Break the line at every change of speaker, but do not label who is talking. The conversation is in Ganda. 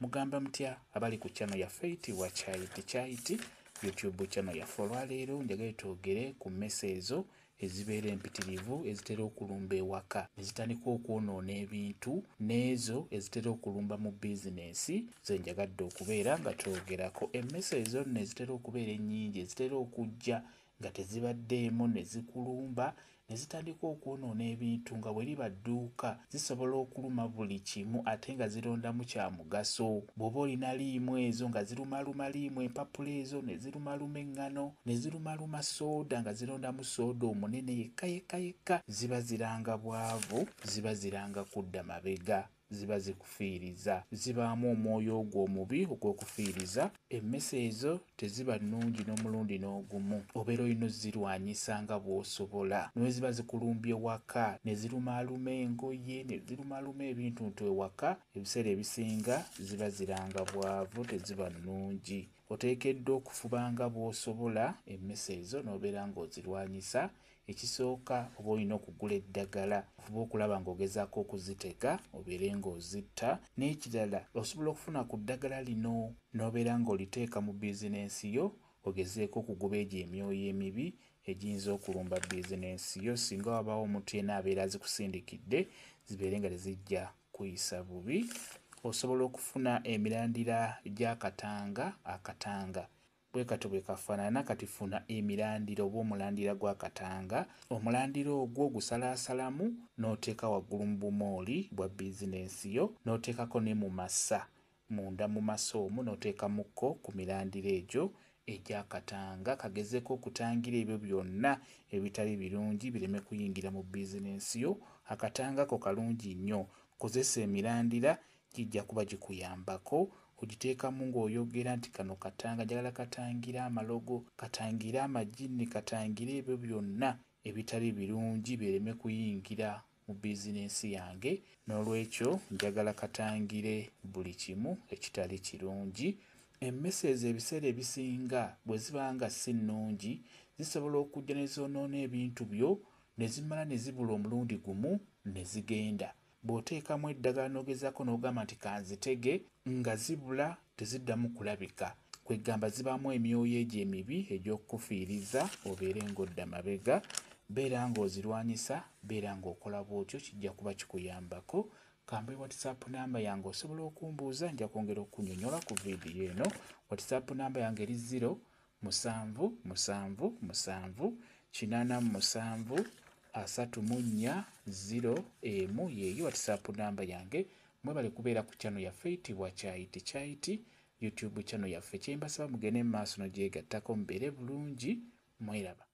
mugamba mutya abali ku channel yaffe eyitibwa Kyayiti YouTube channel yaffe. Olwaleero njagala twogere ku mmese ezo ezibeera empitirivu ezitera okulumba ewaka ne zitandika okwonoona ebintu n'ezo ezitera okulumba mu bizinensi ze njagadde okubeera nga twogerako. Emmese ezo nno ezitera okubeera ennyingi ezitera okujja nga tezibaddeemu ne zikulumba ne zitandika okwonoona ebintu nga bwe liba dduuka zisobola okuluma buli kimu ate nga zirondamu kya mugaso. Bw'oba olina liimu ezo nga zirumaluma liimu empapula ezo ne zirumaluma eŋŋano ne zirumaluma sooda nga zirondamu sooda omunene yekka ziba ziranga bwavu, ziba ziranga kudda mabega, ziba zikufiiriza, zibaamu omwoyo ogwo omubi ogw'okufiiriza. Emmese ezo teziba nnungi n'omulundi n'ogumu, obeera olina ozirwanyisa nga bw'osobola. Nawe ziba zikulumbye waka ne zirumaaluma engoye ne zirumaaluma ebintu ewaka, ebiseera ebisinga ziba ziranga bwavu, teziba nnungi. Oteekeddwa okufuba nga bw'osobola emmese ezo n'obeera ng'ozirwanyisa. Ekisooka oba olina okugula eddagala ofuba okulaba ng'ogezaako okuzitega obeere ng'ozitta. N'ekirala osobola okufuna ku ddagala lino n'obeera ng'oliteeka mu bizinensi yo, ogezeeko okugoba egyo emyoyo emibi egiyinza okulumba bizinensi yo. Singa wabaawo omuntu yenna abeera azikusindikidde zibeere nga tezijja kuyisa bubi. Osobola okufuna emirandira gy'akatanga. Akatanga bwe katyo bwe kafaanana, kati funa emirandira oba omulandira gw'akatanga. Omulandira ogwo gusalaasalamu n'oteeka waggulu mu bumooli bwa bizinensi yo, n'oteekako ne mu masa, munda mu masa omwo n'oteekamukko ku mirandira egyo egy'akatanga. Kagezeeko okutangira ebyo byonna ebitali birungi bireme kuyingira mu bizinensi yo. Akatanga ko kalungi nnyo, kozesa emirandira kijja kuba gikuyambako. Ogiteekamu ng'oyogera nti kano katanga, njagala katangire amalogo, katangire amagini, katangire ebyo byonna ebitali birungi bireme kuyingira mu bizinensi yange. N'olwekyo njagala katangire buli kimu ekitali kirungi. Emmese ezo ebiseera ebisinga bwe ziba nga si nnungi zisobola okujja ne zoonoona ebintu byo ne zimala ne zibula omulundi gumu ne zigenda. Bw'oteekamu eddagala n'ogezaako n'ogamba nti kanzitege nga zibula teziddamu kulabika, kwegamba zibaamu emyoyo egyo emibi egy'okukufiiriza obeere ng'odda mabega. Beera ng'ozirwanyisa, beera ng'okola bw'otyo, kijja kuba kikuyambako. Kambe WhatsApp namba yange osobola okumbuuza, nja kwongera okunnyonnyola ku viidiyo eno. WhatsApp namba yange eri 0778734 yeeyo WhatsApp namba yange. Mwebale kubeera ku channel yaffe eyitibwa Kyayiti YouTube channel yaffe. Kye mbasaba mugende mu maaso n'ogyegattako mubeere bulungi. Mweraba.